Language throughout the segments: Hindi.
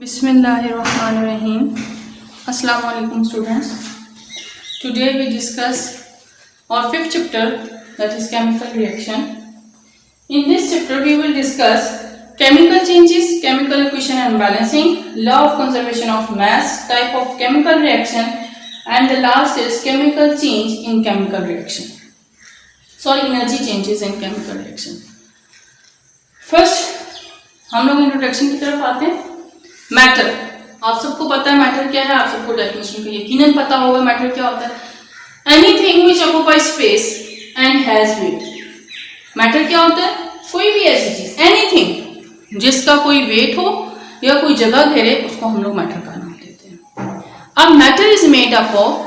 Bismillahirrahmanirrahim. Assalamu alaikum students. Today we discuss our fifth chapter, that is chemical reaction. In this chapter we will discuss chemical changes, chemical equation and balancing, law of conservation of mass, type of chemical reaction, and the last is chemical change in chemical reaction. Energy changes in chemical reaction. First हम लोग इंट्रोडक्शन की तरफ आते हैं. मैटर, आप सबको पता है मैटर क्या है, आप सबको डेफिनेशन का यकीनन पता होगा मैटर क्या होता है. Anything which occupies space and has weight. Matter क्या होता है? कोई भी ऐसी चीज, एनीथिंग जिसका कोई वेट हो या कोई जगह घेरे, उसको हम लोग मैटर का नाम देते हैं. अब matter is made up of,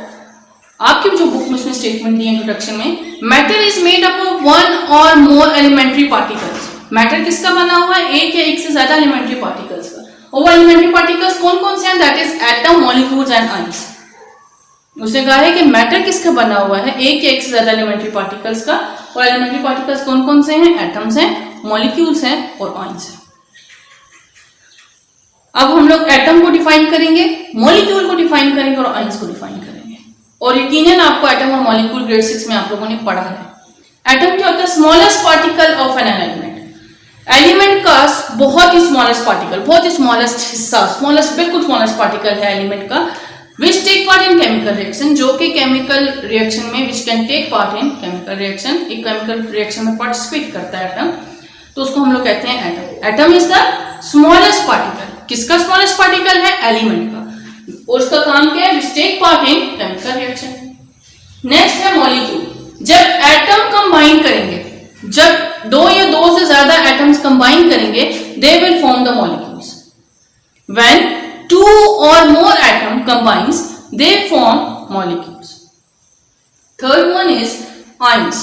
आपकी जो बुक में उसमें स्टेटमेंट दी है इंट्रोडक्शन में, matter is made up of one और मोर एलिमेंट्री पार्टिकल्स. मैटर किसका बना हुआ है? एक या एक से ज्यादा एलिमेंट्री पार्टिकल्स का. और वो एलिमेंट्री पार्टिकल्स कौन कौन से हैं? That is atom, molecules and ions. उसने कहा है कि मैटर किसका बना हुआ है? एक या एक से ज्यादा एलिमेंट्री पार्टिकल्स का. और एलिमेंट्री पार्टिकल्स कौन कौन से हैं? एटम्स हैं, मॉलिक्यूल्स हैं और आयंस हैं. अब हम लोग एटम को डिफाइन करेंगे, मॉलिक्यूल को डिफाइन करेंगे और आयंस को डिफाइन करेंगे. और यकीनन आपको एटम और मॉलिक्यूल ग्रेड 6 में आप लोगों ने पढ़ा है. एटम क्या होता है? Smallest particle of an element. Element का बहुत ही स्मॉलेस्ट पार्टिकल, बहुत ही स्मॉलेस्ट हिस्सा, स्मॉलेस्ट बिल्कुल स्मॉलेस्ट पार्टिकल है एलिमेंट का, which take part in chemical reaction, जो कि केमिकल रिएक्शन में, which can take part in chemical reaction, एक केमिकल रिएक्शन में पार्टिसिपेट करता है एटम, तो उसको हम लोग कहते हैं atom. Atom is the smallest particle. किसका स्मॉलेस्ट पार्टिकल है? एलिमेंट का. और उसका काम क्या है? Which take part in chemical reaction. Next है मॉलिक्यूल. जब एटम कंबाइन करेंगे, जब दो या दो से ज्यादा एटम्स कंबाइन करेंगे, they will form the molecules. When two और more atom combines, they form molecules. Third one is ions.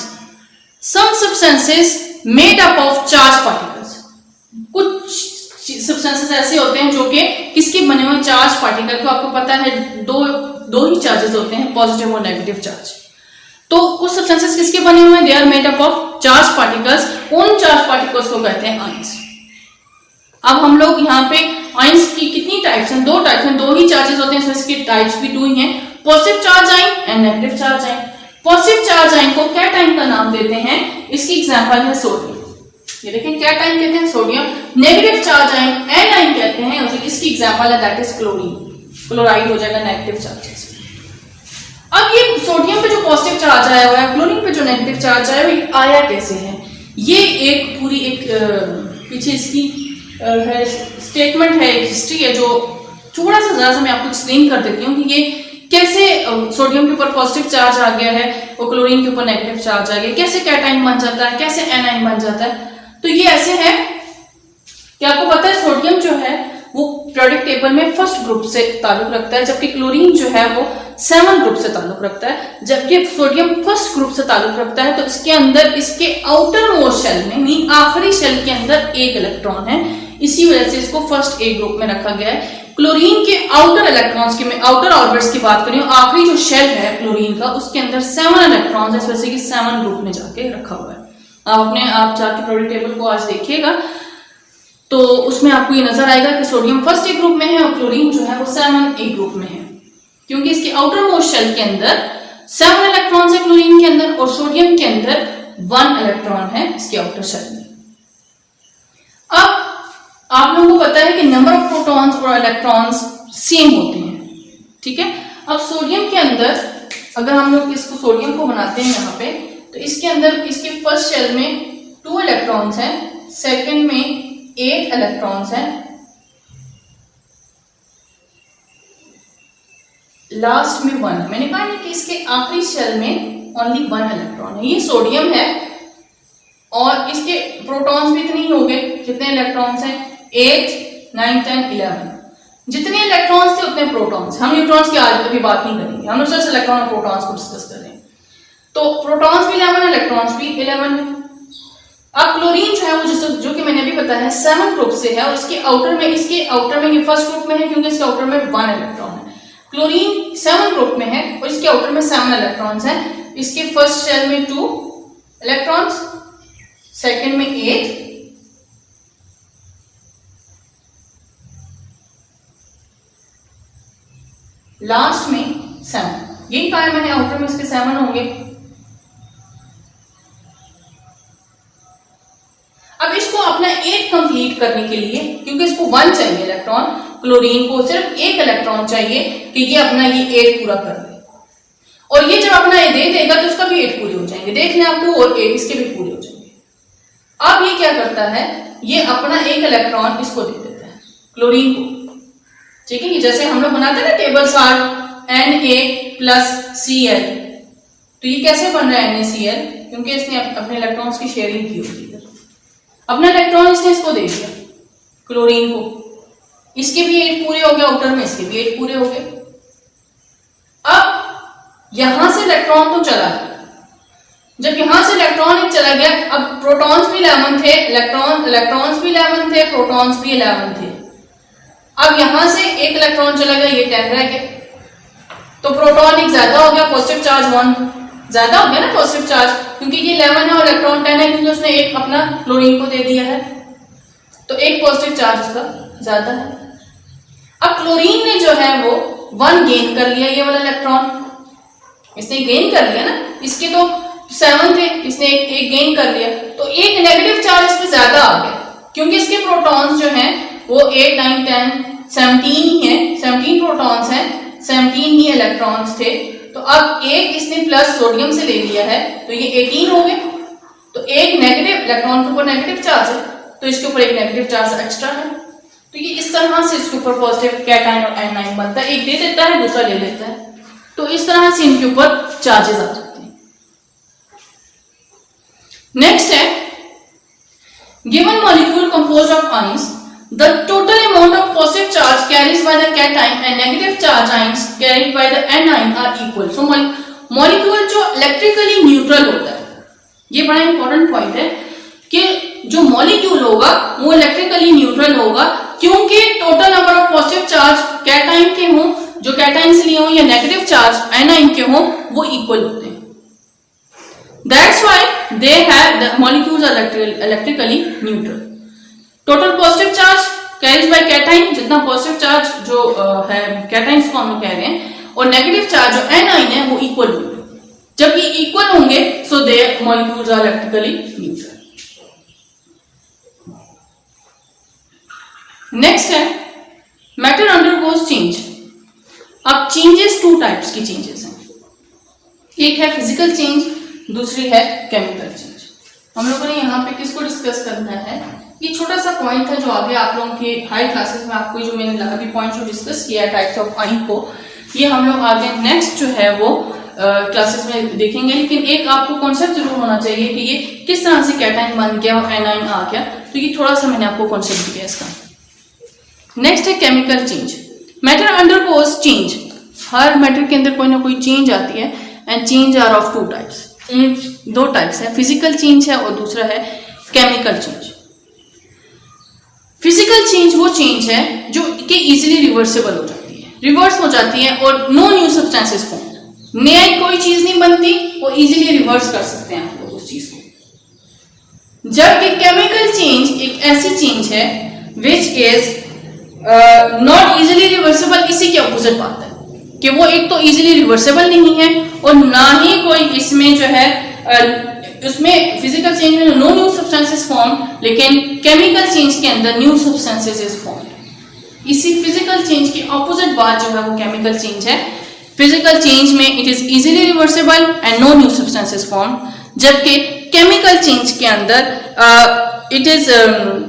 Some substances made up of charge particles. कुछ सब्सटेंसेस ऐसे होते हैं जो कि किसके बने हुए? Charge particle. को आपको पता है दो ही चार्जेस होते हैं, पॉजिटिव और नेगेटिव चार्ज. तो कुछ सब्सटेंसेस किसके बने हुए हैं? They are made up of charge particles. उन चार्ज पार्टिकल्स को कहते हैं आयंस. अब हम लोग यहाँ पे आयंस की कितनी टाइप्स हैं? दो टाइप्स हैं, दो ही चार्जेस होते हैं, इसकी टाइप्स भी दो ही हैं. Positive charge ion and negative charge ion. Positive charge ion को क्या टाइम का नाम देते हैं? इसकी एग्जांपल है सोडियम. ये देखिए क्या टाइम कहते हैं? Sodium. Negative charge ion anion कहते हैं, और इसकी एग्जांपल है दैट इज क्लोरीन. क्लोराइड हो जाएगा नेगेटिव चार्जेस. अब ये सोडियम पे जो पॉजिटिव चार्ज आया हुआ है, क्लोरीन पे जो नेगेटिव चार्ज आया हुआ है, आया कैसे है? ये एक पूरी एक पीछे इसकी है स्टेटमेंट है, एक हिस्ट्री है, जो थोड़ा सा जरा सा मैं आपको एक्सप्लेन कर देती हूँ कि ये कैसे सोडियम के ऊपर पॉजिटिव चार्ज आ गया है और क्लोरीन के ऊपर नेगेटिव चार्ज आ गया, कैसे कैटाइन बन जाता है, कैसे एनाइन बन जाता है. तो ये ऐसे है कि आपको पता है सोडियम जो है वो पीरियोडिक टेबल में फर्स्ट ग्रुप से ताल्लुक रखता है, जबकि क्लोरीन जो है वो 7 ग्रुप से ताल्लुक रखता है. जबकि सोडियम फर्स्ट ग्रुप से ताल्लुक रखता है, तो इसके अंदर, इसके आउटर मोस्ट शेल में, यानी आखिरी शेल के अंदर एक इलेक्ट्रॉन है. इसी वजह से इसको फर्स्ट ए ग्रुप में रखा गया है. क्लोरीन के आउटर इलेक्ट्रॉन्स की, मैं आउटर ऑर्बिट्स की बात करी हूं, आखिरी जो शेल है क्लोरीन का, उसके अंदर 7 इलेक्ट्रॉन्स है, इस वजह से 7 ग्रुप में जाके रखा हुआ है. आप जाके पीरियोडिक टेबल को आज देखिएगा तो उसमें आपको ये नजर आएगा कि सोडियम फर्स्ट ए ग्रुप में है और क्लोरीन जो है वो 7 ए ग्रुप में है, क्योंकि इसके आउटर मोस्ट शेल के अंदर 7 इलेक्ट्रॉन्स है क्लोरीन के अंदर, और सोडियम के अंदर 1 इलेक्ट्रॉन है इसके आउटर शेल में. अब आप लोगों को पता है कि नंबर ऑफ प्रोटॉन्स और इलेक्ट्रॉन्स सेम होते हैं, ठीक है. अब सोडियम के अंदर अगर हम लोग इसको सोडियम को बनाते हैं यहाँ पे, तो इसके अंदर इसके फर्स्ट शेल में 2 इलेक्ट्रॉन्स हैं, सेकेंड में 8 इलेक्ट्रॉन्स हैं, लास्ट में 1. मैंने कहा कि इसके आखिरी शेल में ओनली 1 इलेक्ट्रॉन है. ये सोडियम है और इसके प्रोटॉन्स भी इतने ही हो गए, जितने इलेक्ट्रॉन्स हैं 8, 9, 10, 11. जितने इलेक्ट्रॉन्स थे उतने प्रोटॉन्स. हम न्यूट्रॉन्स की आज अभी बात नहीं करेंगे, हम सिर्फ इलेक्ट्रॉन और प्रोटॉन्स को डिस्कस कर रहे हैं. तो प्रोटॉन्स भी 11, इलेक्ट्रॉन्स भी 11 है. अब क्लोरीन जो है वो जो कि मैंने अभी बताया है 7 ग्रुप से है, और इसके आउटर में ये फर्स्ट ग्रुप में है, क्योंकि इसके आउटर में 1 इलेक्ट्रॉन है. क्लोरीन 7 ग्रुप में है और इसके आउटर में 7 इलेक्ट्रॉन्स हैं. इसके फर्स्ट शेल में 2 इलेक्ट्रॉन्स, सेकेंड में 8 लास्ट में 7, यही कहा है मैंने, आउटर में इसके 7 होंगे। अब इसको अपना 8 कंप्लीट करने के लिए, क्योंकि इसको 1 चाहिए इलेक्ट्रॉन, क्लोरीन को सिर्फ 1 इलेक्ट्रॉन चाहिए कि ये अपना ये 8 पूरा कर दे, और ये जब अपना ये दे देगा तो उसका भी 8 पूरे हो जाएंगे। देख लें आप 2 और 8 इसके भी पूरे हो जाएंगे। अब ये क्या करता है, ये अपना 1 इलेक्ट्रॉन इसको दे देता है क्लोरीन को, ठीक है। जैसे हम लोग बनाते हैं ना टेबल चार्ट Na+Cl, तो ये कैसे बन रहा है NaCl, क्योंकि इसने अपने इलेक्ट्रॉन्स की शेयरिंग की होती है। अपना इलेक्ट्रॉन इसने इसको दे दिया क्लोरीन को, इसके भी 8 पूरे हो गए, आउटर में इसके भी 8 पूरे हो गए। अब यहां से इलेक्ट्रॉन तो चला गया, जब यहां से इलेक्ट्रॉन चला गया, अब प्रोटॉन्स भी 11 थे, इलेक्ट्रॉन्स भी 11 थे, प्रोटॉन्स भी 11 थे। अब यहां से 1 इलेक्ट्रॉन चला गया, ये 10 रह गया, तो प्रोटॉन एक ज्यादा हो गया, पॉजिटिव चार्ज 1 ज्यादा हो गया ना पॉजिटिव चार्ज, क्योंकि ये 11 है और इलेक्ट्रॉन 10 है, क्योंकि उसने एक अपना क्लोरीन को दे दिया है, तो एक पॉजिटिव चार्ज उसका ज्यादा है। अब क्लोरीन ने जो है वो 1 गेन कर लिया, ये वाला इलेक्ट्रॉन इसने गेन कर लिया ना, इसके तो 7 थे, इसने एक गेन कर लिया, तो एक नेगेटिव चार्ज इस पे ज्यादा आ गया, क्योंकि इसके प्रोटॉन्स जो हैं वो 8, 9, 10, 17 ही है, 17 प्रोटॉन्स हैं, 17 ही इलेक्ट्रॉन्स थे। तो अब एक इसने प्लस सोडियम से ले लिया है, तो ये 18 हो गए, तो एक नेगेटिव इलेक्ट्रॉन के ऊपर नेगेटिव चार्ज है, तो इसके ऊपर एक नेगेटिव चार्ज एक्स्ट्रा है, तो ये इस तरह से इसके ऊपर पॉजिटिव कैटायन और एनायन बनता है, एक दे देता है दूसरा ले लेता है, तो इस तरह से इनके ऊपर चार्जेस आ जाते हैं। नेक्स्ट है given molecule composed of ions, the total amount of positive charge carried by the cation and negative charge ions carried by the anion are equal. So molecule जो इलेक्ट्रिकली न्यूट्रल होता है, ये बड़ा इंपॉर्टेंट पॉइंट है कि जो मॉलिक्यूल होगा वो इलेक्ट्रिकली न्यूट्रल होगा, क्योंकि total number of positive charge cation के हों, जो कैटाइन से लिए हों, या नेगेटिव चार्ज एनाइन के हों, वो इक्वल होते हैं। That's why they have the molecules are electrically neutral. Total positive charge carries by cation, जितना पॉजिटिव चार्ज जो है कैटाइन्स को हम लोग कह रहे हैं, और नेगेटिव चार्ज जो एनाइन है वो इक्वल होंगे। जब ये इक्वल होंगे so they molecules are electrically neutral. Next है मैटर अंडरगोज चेंज। अब चेंजेस 2 टाइप्स की चेंजेस हैं, एक है फिजिकल चेंज, दूसरी है केमिकल चेंज। हम लोगों ने यहाँ पे किसको डिस्कस करना है, ये छोटा सा पॉइंट था जो आगे आप लोगों के हाई क्लासेस में आपको जो मैंने अभी पॉइंट जो डिस्कस किया है टाइप्स ऑफ आयन को, ये हम लोग आगे नेक्स्ट जो है वो क्लासेस में देखेंगे। लेकिन एक आपको कॉन्सेप्ट जरूर होना चाहिए कि ये किस तरह से कैटाइन बन गया और एनाइन आ गया, तो ये थोड़ा सा मैंने आपको कॉन्सेप्ट दिया इसका। नेक्स्ट है chemical change. Matter undergoes change, हर मैटर के अंदर कोई ना कोई चेंज आती है, and change are of 2 types. 2 types है, फिजिकल चेंज है और दूसरा है केमिकल चेंज। फिजिकल चेंज वो चेंज है जो कि इजीली रिवर्सेबल हो जाती है, रिवर्स हो जाती है, और नो न्यू सब्सटेंसेस फॉर्म, नया कोई चीज नहीं बनती, वो इजीली रिवर्स कर सकते हैं आप लोग उस चीज को। जबकि केमिकल चेंज एक ऐसी चेंज है विच इज नॉट इजीली रिवर्सेबल, इसी के ऑपोजिट बात है कि वो एक तो इजीली रिवर्सेबल नहीं है, और ना ही कोई इसमें जो है उसमें फिजिकल चेंज में नो न्यू सब्सटेंसेस फॉर्म, लेकिन केमिकल चेंज के अंदर न्यू सब्सटेंसेस इज फॉर्म। इसी फिजिकल चेंज की ऑपोजिट बात जो है वो केमिकल चेंज है। फिजिकल चेंज में it is easily reversible and no new substances form, जबकि केमिकल चेंज के अंदर it is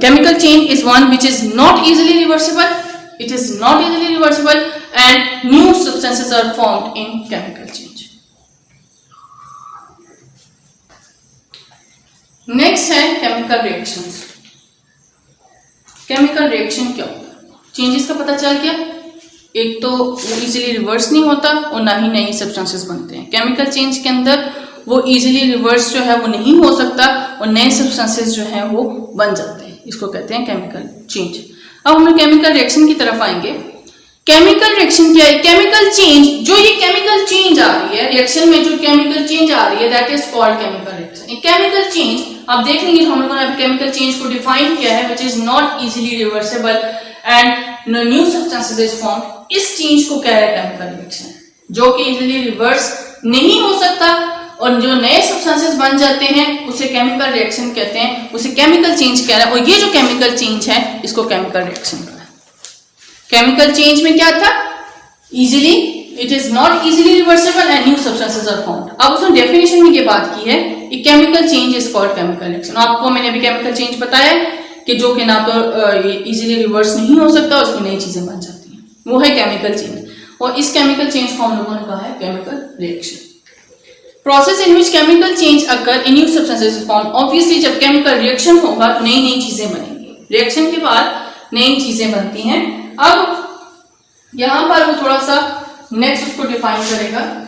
chemical change is one which is not easily reversible, it is not easily reversible and new substances are formed in chemical change. Next है chemical reactions. chemical reaction क्या होता है? चेंजेस का पता चल गया, एक तो वो इजीली रिवर्स नहीं होता और ना ही नई सब्सटेंसेस बनते हैं। केमिकल चेंज के अंदर वो इजीली रिवर्स जो है वो नहीं हो सकता और नए सब्सटेंसेस जो है वो बन जाते हैं, इसको कहते हैं केमिकल चेंज। अब हम लोग केमिकल रिएक्शन की तरफ आएंगे। केमिकल रिएक्शन क्या है? केमिकल चेंज, जो ये केमिकल चेंज आ रही है रिएक्शन में, जो केमिकल चेंज आ रही है that is called chemical reaction. Chemical change आप देख लेंगे, हम लोगों ने केमिकल चेंज को डिफाइन किया है विच is not easily reversible and new substances is form. इस चेंज को कह रहा है केमिकल रिएक्शन, जो कि इजीली रिवर्स नहीं हो सकता, और जो नए सब्सटेंसेस बन जाते हैं उसे केमिकल रिएक्शन कहते हैं, उसे केमिकल चेंज कह रहा है। और ये जो केमिकल चेंज है इसको केमिकल रिएक्शन कहा है। केमिकल चेंज में क्या था, easily, it is not easily reversible and new substances are found. अब उसने डेफिनेशन में ये बात की है कि chemical change is called chemical reaction. आपको मैंने अभी केमिकल चेंज बताया कि जो कि ना तो इजीली रिवर्स नहीं हो सकता, उसमें नई चीजें बन जाती हैं, वो है केमिकल चेंज। और इस केमिकल चेंज को हम लोगों ने कहा है chemical reaction. Process in which chemical change occur in new substances is form. Obviously जब केमिकल रिएक्शन होगा तो नई नई चीजें बनेंगी, रिएक्शन के बाद नई चीजें बनती हैं। अब यहां पर वो थोड़ा सा नेक्स्ट उसको डिफाइन करेगा।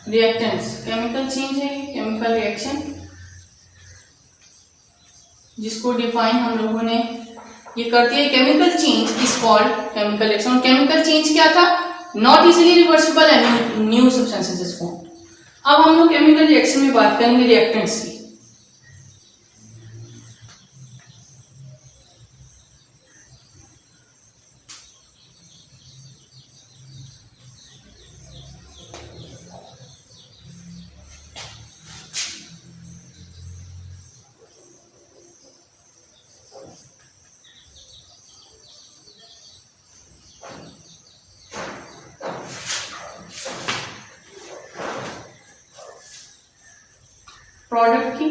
रिएक्टेंट्स, केमिकल चेंज है केमिकल रिएक्शन, जिसको डिफाइन हम लोगों ने ये करती है। Chemical change is called chemical reaction. Chemical change क्या था, not easily reversible and new substances is formed. अब हम लोग केमिकल रिएक्शन में बात करेंगे रिएक्टेंट्स की। प्रोडक्ट की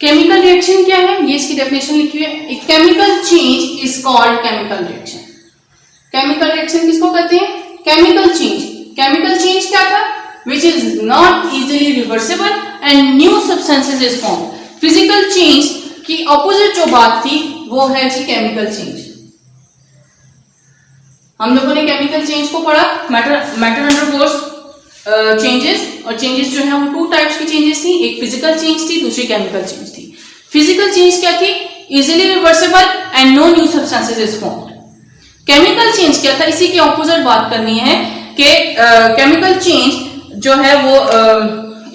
केमिकल रिएक्शन क्या है, ये इसकी डेफिनेशन लिखी हुई है। Chemical change is called chemical reaction. Chemical reaction किसको कहते हैं, केमिकल चेंज। केमिकल चेंज क्या था, विच is not easily reversible and new substances is form. Physical change की ऑपोजिट जो बात थी वो है जी केमिकल चेंज। हम लोगों ने केमिकल चेंज को पढ़ा, मैटर अंडरगोस चेंजेस, और चेंजेस जो है वो टू टाइप्स की चेंजेस थी, एक फिजिकल चेंज थी, दूसरी केमिकल चेंज थी। फिजिकल चेंज क्या थी, easily reversible and no new substances is formed. Chemical change क्या था, इसी की ऑपोजिट बात करनी है कि केमिकल चेंज जो है वो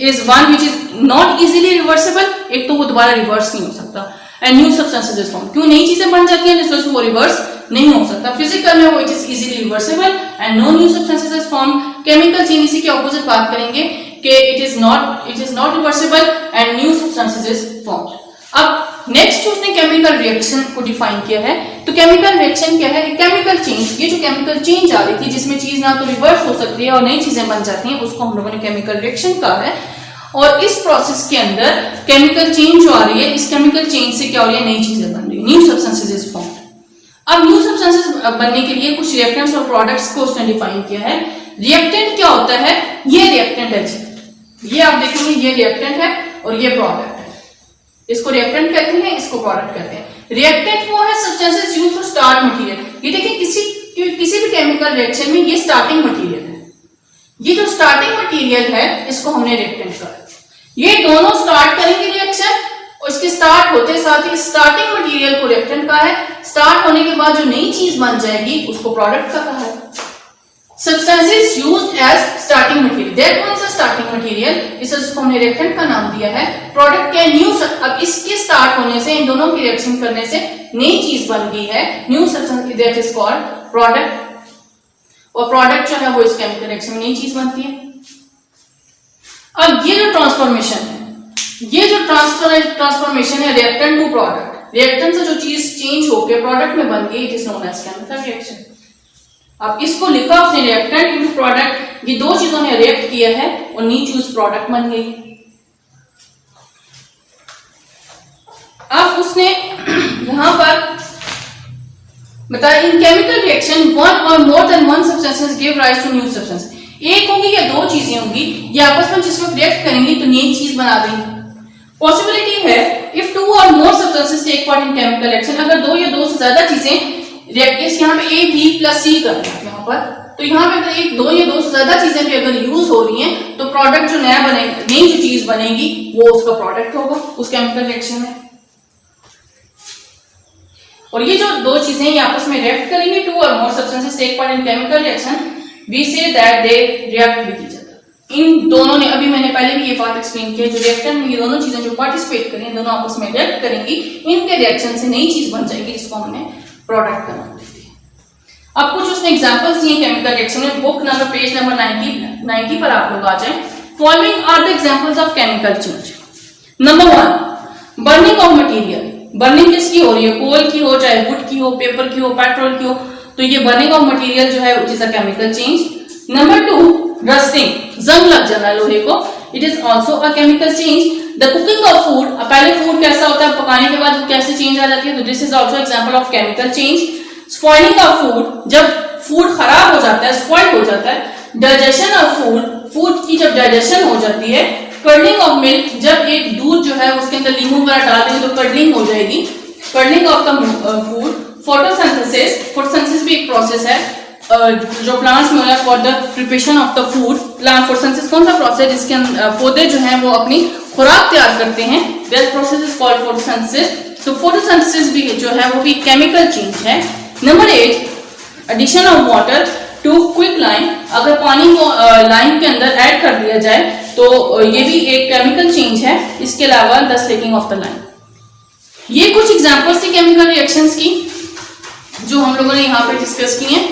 is one which is not easily reversible, एक तो वो दोबारा रिवर्स नहीं हो सकता, and new substances is formed. क्यों, नई चीजें बन जाती हैं जिससे वो रिवर्स नहीं हो सकता। फिजिकल में वो it is easily reversible and no new substances is formed. Chemical change इसी के ऑपोजिट बात करेंगे कि it is not reversible and new substances is formed. अब नेक्स्ट जो उसने केमिकल रिएक्शन को डिफाइन किया है, तो केमिकल रिएक्शन क्या है, केमिकल चेंज। ये जो केमिकल चेंज आ रही थी जिसमें चीज ना तो रिवर्स हो सकती है और नई चीजें बन जाती हैं, उसको हम लोगों ने केमिकल रिएक्शन कहा है। और इस प्रोसेस के अंदर केमिकल चेंज जो आ रही है, इस केमिकल चेंज से क्या हो रही है, नई चीजें बन रही है, न्यू सब्सटेंसेस इज फॉर्म्ड। अब न्यू सब्सटेंसेस बनने के लिए कुछ रिएक्टेंट्स और प्रोडक्ट्स को उसने डिफाइन किया है। रिएक्टेंट क्या होता है? ये रिएक्टेंट है जी, ये आप देखेंगे ये रिएक्टेंट है और ये प्रोडक्ट है। इसको रिएक्टेंट कहते हैं, इसको प्रोडक्ट कहते हैं। रिएक्टेंट वो है substances used to start material. ये देखिए किसी भी केमिकल रिएक्शन में ये स्टार्टिंग मटेरियल है। ये जो स्टार्टिंग मटेरियल है इसको हमने रिएक्टेंट कहा। ये दोनों स्टार्ट करेंगे रिएक्शन और इसके स्टार्ट होते साथ ही स्टार्टिंग मटेरियल को रिएक्टेंट कहा है। स्टार्ट होने के बाद जो नई चीज बन जाएगी उसको प्रोडक्ट का कहा है। Substances used as starting material, that one is a starting material, इसको हमने रिएक्टेंट का नाम दिया है। प्रोडक्ट क्या? न्यू। अब इसके स्टार्ट होने से, इन दोनों की रिएक्शन करने से नई चीज बन गई है, new substance, that is called product. और प्रोडक्ट जो है वो इस केमिकल रिएक्शन में नई चीज बनती है। अब ये जो ट्रांसफॉर्मेशन है, ये जो ट्रांसफॉर्मेशन है रिएक्टेंट टू प्रोडक्ट, रिएक्टेंट से जो चीज चेंज होकर प्रोडक्ट में बन गई, it is known as chemical reaction. अब इसको लिखा उसने रिएक्टेंट इनटू प्रोडक्ट, ये दो चीजों ने रिएक्ट किया है और नी चीज प्रोडक्ट बन गई। अब उसने यहां पर बताया इन केमिकल रिएक्शन वन और more than one substances give rise to new substance. एक होंगी या दो चीजें होंगी, ये आपस में जिस वक्त रिएक्ट करेंगी तो नई चीज बना देंगी। पॉसिबिलिटी है इफ टू और more substances take part in chemical reaction, अगर दो या दो से ज्यादा चीजें रिएक्टेंट्स यहाँ पे A B प्लस C करते हैं यहाँ पर, तो यहाँ पे अगर एक दो या दो से ज्यादा चीजें भी अगर यूज हो रही हैं तो प्रोडक्ट जो नया बनेगा, नई जो चीज बनेगी वो उसका प्रोडक्ट होगा उस केमिकल रिएक्शन में। और ये जो दो चीजें ये आपस में रिएक्ट करेंगी, टू और more substances take part in chemical reaction, we say that they react with each other. इन दोनों ने, अभी मैंने पहले भी ये बात एक्सप्लेन की है, जो रिएक्टर में ये दोनों चीजें जो पार्टिसिपेट करेंगी दोनों आपस में रिएक्ट करेंगी, इनके रिएक्शन से नई चीज बन जाएगी जिसको हमने प्रोडक्ट का नाम देते हैं। अब कुछ उसने एग्जांपल्स दिए केमिकल रिएक्शन में। बुक नंबर पेज नंबर 90 पर आप लोग आ जाएं। Following are the examples of chemical change. Number 1, burning of material. Burning किसकी हो रही है? कोल की हो, चाहे वुड की हो, पेपर की हो, पेट्रोल की हो, तो ये बर्निंग ऑफ मटेरियल जो है it is a chemical change. Number 2, rusting, जंग लग जाना लोहे को, it is also a chemical change. The cooking of food, पहले फूड कैसा होता है, पकाने के बाद कैसे चेंज आ जाती है, तो this is also example of chemical change. Spoiling of food, जब फूड खराब हो जाता है, स्पॉइल हो जाता है। डाइजेशन ऑफ फूड, फूड की जब डाइजेशन हो जाती है। कर्डलिंग ऑफ मिल्क, जब एक दूध जो है उसके अंदर लींबू वगैरह डाल देंगे तो कर्डलिंग हो जाएगी। Curdling of the food. Photosynthesis, photosynthesis भी एक प्रोसेस है जो प्लांट्स में होता है for the preparation of the food. Plant photosynthesis कौन सा प्रोसेस जिसके पौधे जो हैं वो अपनी खुराक तैयार करते हैं, that process is called photosynthesis. तो फोटोसिंथेसिस भी जो है वो भी केमिकल चेंज है। Number 8, addition of water to quick lime, अगर पानी को लाइम के अंदर ऐड कर दिया जाए तो ये भी एक केमिकल चेंज है। इसके अलावा the staking of the lime. ये कुछ एग्जांपल्स थी केमिकल रिएक्शंस की जो हम लोगों ने यहाँ पे डिस्कस की हैं।